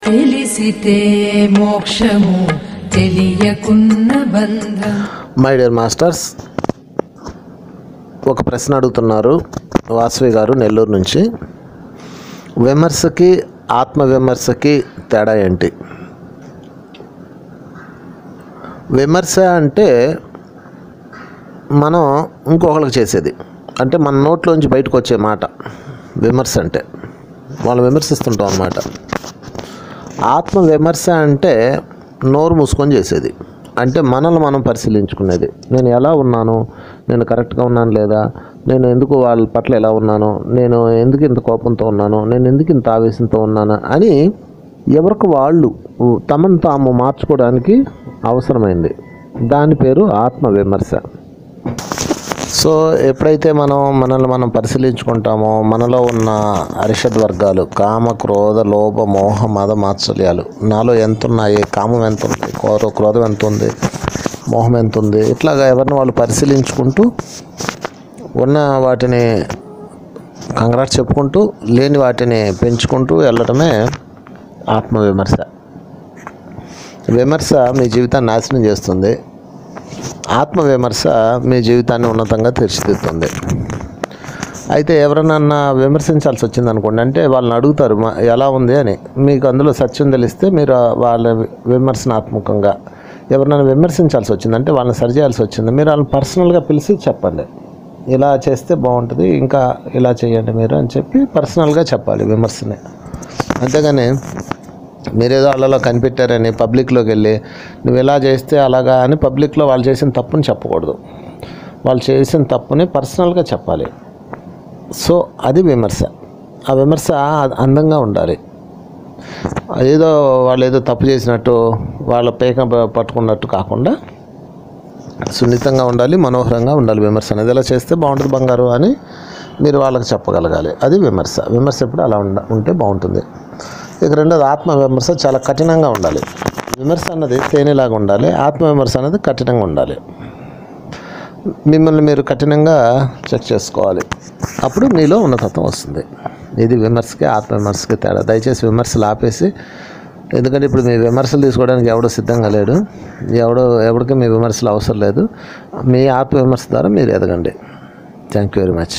తెలిసితే మోక్షము తెలియకున్న బంధం. My dear masters, ఒక ప్రశ్న అడుగుతున్నారు వాసవి గారు నెల్లూరు నుంచి. విమర్శకి ఆత్మవిమర్శకి తేడా ఏంటి? విమర్శ అంటే మనం ఇంకొకరికి చేసేది, అంటే మన నోట్లోంచి బయటకు వచ్చే మాట విమర్శ అంటే. వాళ్ళు విమర్శిస్తుంటాం అన్నమాట. ఆత్మవిమర్శ అంటే నోరు మూసుకొని చేసేది, అంటే మనల్ని మనం పరిశీలించుకునేది. నేను ఎలా ఉన్నాను, నేను కరెక్ట్గా ఉన్నాను లేదా, నేను ఎందుకు వాళ్ళ పట్ల ఎలా ఉన్నాను, నేను ఎందుకు ఇంత కోపంతో ఉన్నాను, నేను ఎందుకు ఇంత ఆవేశంతో ఉన్నాను అని ఎవరికి వాళ్ళు తమను తాము మార్చుకోవడానికి అవసరమైంది. దాని పేరు ఆత్మవిమర్శ. సో ఎప్పుడైతే మనల్ని మనం పరిశీలించుకుంటామో, మనలో ఉన్న అరిషడ్ వర్గాలు కామ, క్రోధ, లోభ, మోహ, మద, మాత్సర్యాలు నాలో ఎంత ఉన్నాయి, కామం ఎంత ఉంది, క్రోధం ఎంత ఉంది, మోహం ఎంత ఉంది, ఇట్లాగా ఎవరిని వాళ్ళు పరిశీలించుకుంటూ ఉన్న వాటిని కంగ్రాట్స్ చెప్పుకుంటూ లేని వాటిని పెంచుకుంటూ వెళ్ళటమే ఆత్మవిమర్శ. విమర్శ మీ జీవితాన్ని నాశనం చేస్తుంది, ఆత్మవిమర్శ మీ జీవితాన్ని ఉన్నతంగా తీర్చిదిద్దుతుంది. అయితే ఎవరన్నా విమర్శించాల్సి వచ్చింది అనుకోండి, అంటే వాళ్ళని అడుగుతారు ఎలా ఉంది అని. మీకు అందులో సత్యం తెలిస్తే మీరు వాళ్ళ విమర్శనాత్మకంగా ఎవరినైనా విమర్శించాల్సి వచ్చిందంటే, వాళ్ళని సరిచేయాల్సి వచ్చింది, మీరు వాళ్ళని పర్సనల్గా పిలిచి చెప్పండి, ఇలా చేస్తే బాగుంటుంది, ఇంకా ఇలా చేయండి మీరు అని చెప్పి పర్సనల్గా చెప్పాలి విమర్శని. అంతేగాని మీరేదో వాళ్ళలో కనిపెట్టారని పబ్లిక్లోకి వెళ్ళి నువ్వు ఎలా చేస్తే అలాగా అని పబ్లిక్లో వాళ్ళు చేసిన తప్పుని చెప్పకూడదు. వాళ్ళు చేసిన తప్పుని పర్సనల్గా చెప్పాలి. సో అది విమర్శ. ఆ విమర్శ అందంగా ఉండాలి. ఏదో వాళ్ళు ఏదో తప్పు చేసినట్టు వాళ్ళ పేక పట్టుకున్నట్టు కాకుండా సున్నితంగా ఉండాలి, మనోహరంగా ఉండాలి. విమర్శ అనేది ఎలా చేస్తే బాగుంటుంది బంగారు అని మీరు వాళ్ళకి చెప్పగలగాలి. అది విమర్శ. విమర్శ ఎప్పుడు అలా ఉంటే బాగుంటుంది. ఇక రెండోది ఆత్మవిమర్శ. చాలా కఠినంగా ఉండాలి. విమర్శ అన్నది తేనెలాగా ఉండాలి, ఆత్మవిమర్శ అనేది కఠినంగా ఉండాలి. మిమ్మల్ని మీరు కఠినంగా చెక్ చేసుకోవాలి, అప్పుడు మీలో ఉన్నతత్వం వస్తుంది. ఇది విమర్శకి ఆత్మవిమర్శకి తేడా. దయచేసి విమర్శలు ఆపేసి, ఎందుకంటే ఇప్పుడు మీ విమర్శలు తీసుకోవడానికి ఎవడో సిద్ధంగా లేడు, ఎవరికి మీ విమర్శలు అవసరం లేదు. మీ ఆత్మవిమర్శ ద్వారా మీరు ఎదగండి. Thank you very much.